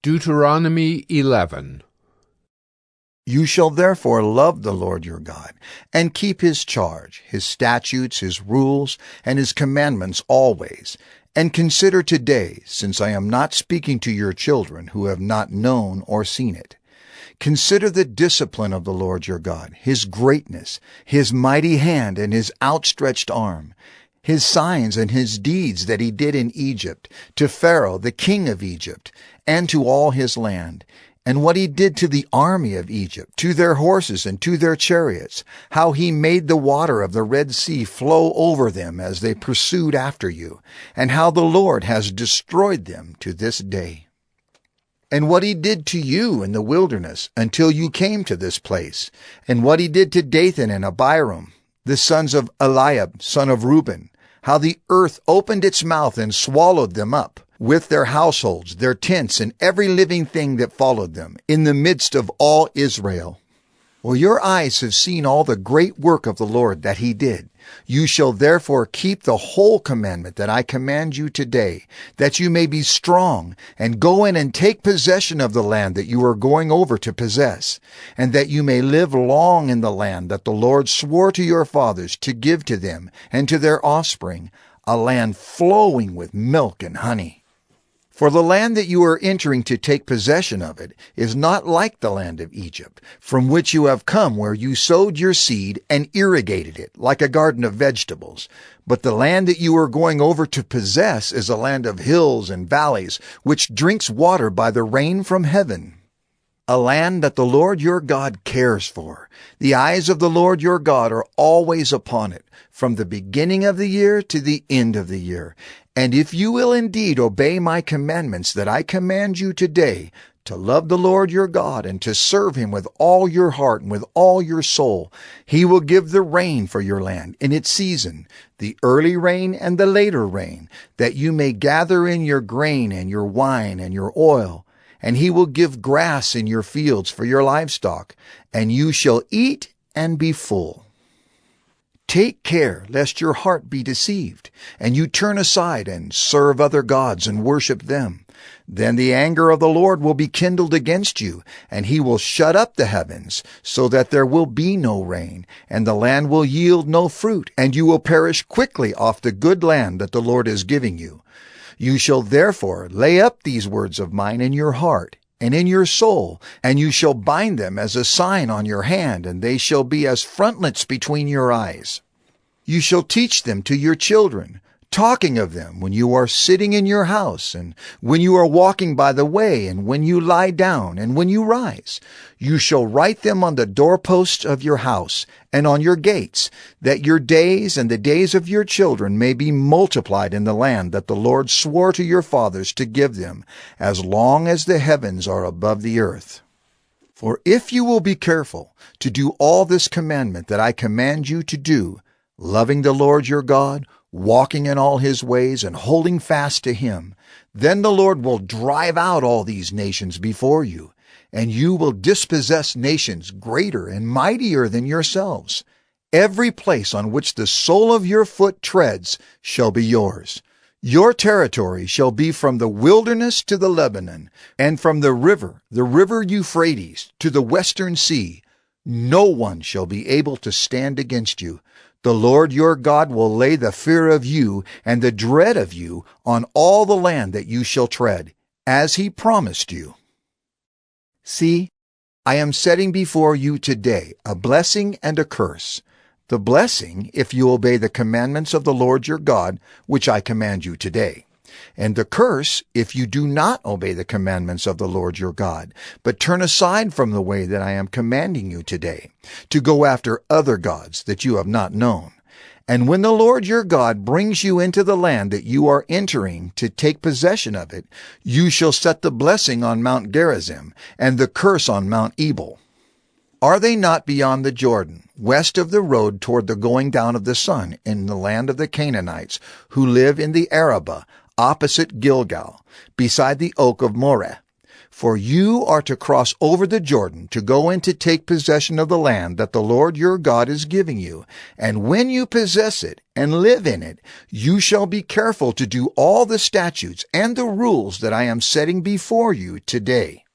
Deuteronomy 11. You shall therefore love the Lord your God, and keep his charge, his statutes, his rules, and his commandments always. And consider today, since I am not speaking to your children who have not known or seen it. Consider the discipline of the Lord your God, his greatness, his mighty hand, and his outstretched arm, his signs and his deeds that he did in Egypt, to Pharaoh the king of Egypt, and to all his land, and what he did to the army of Egypt, to their horses and to their chariots, how he made the water of the Red Sea flow over them as they pursued after you, and how the Lord has destroyed them to this day. And what he did to you in the wilderness until you came to this place, and what he did to Dathan and Abiram, the sons of Eliab, son of Reuben, how the earth opened its mouth and swallowed them up, with their households, their tents, and every living thing that followed them, in the midst of all Israel. Well, your eyes have seen all the great work of the Lord that he did. You shall therefore keep the whole commandment that I command you today, that you may be strong, and go in and take possession of the land that you are going over to possess, and that you may live long in the land that the Lord swore to your fathers to give to them and to their offspring, a land flowing with milk and honey. For the land that you are entering to take possession of it is not like the land of Egypt, from which you have come, where you sowed your seed and irrigated it, like a garden of vegetables. But the land that you are going over to possess is a land of hills and valleys, which drinks water by the rain from heaven. A land that the Lord your God cares for. The eyes of the Lord your God are always upon it, from the beginning of the year to the end of the year. And if you will indeed obey my commandments that I command you today, to love the Lord your God and to serve him with all your heart and with all your soul, he will give the rain for your land in its season, the early rain and the later rain, that you may gather in your grain and your wine and your oil. And he will give grass in your fields for your livestock, and you shall eat and be full. Take care lest your heart be deceived, and you turn aside and serve other gods and worship them. Then the anger of the Lord will be kindled against you, and he will shut up the heavens, so that there will be no rain, and the land will yield no fruit, and you will perish quickly off the good land that the Lord is giving you. You shall therefore lay up these words of mine in your heart and in your soul, and you shall bind them as a sign on your hand, and they shall be as frontlets between your eyes. You shall teach them to your children, talking of them when you are sitting in your house, and when you are walking by the way, and when you lie down, and when you rise. You shall write them on the doorposts of your house and on your gates, that your days and the days of your children may be multiplied in the land that the Lord swore to your fathers to give them, as long as the heavens are above the earth. For if you will be careful to do all this commandment that I command you to do, loving the Lord your God, walking in all his ways, and holding fast to him, then the Lord will drive out all these nations before you, and you will dispossess nations greater and mightier than yourselves. Every place on which the sole of your foot treads shall be yours. Your territory shall be from the wilderness to the Lebanon, and from the river Euphrates, to the western sea. No one shall be able to stand against you. The Lord your God will lay the fear of you and the dread of you on all the land that you shall tread, as he promised you. See, I am setting before you today a blessing and a curse. The blessing, if you obey the commandments of the Lord your God, which I command you today. And the curse, if you do not obey the commandments of the Lord your God, but turn aside from the way that I am commanding you today, to go after other gods that you have not known. And when the Lord your God brings you into the land that you are entering to take possession of it, you shall set the blessing on Mount Gerizim, and the curse on Mount Ebal. Are they not beyond the Jordan, west of the road toward the going down of the sun, in the land of the Canaanites, who live in the Arabah, opposite Gilgal, beside the oak of Moreh? For you are to cross over the Jordan to go in to take possession of the land that the Lord your God is giving you. And when you possess it and live in it, you shall be careful to do all the statutes and the rules that I am setting before you today.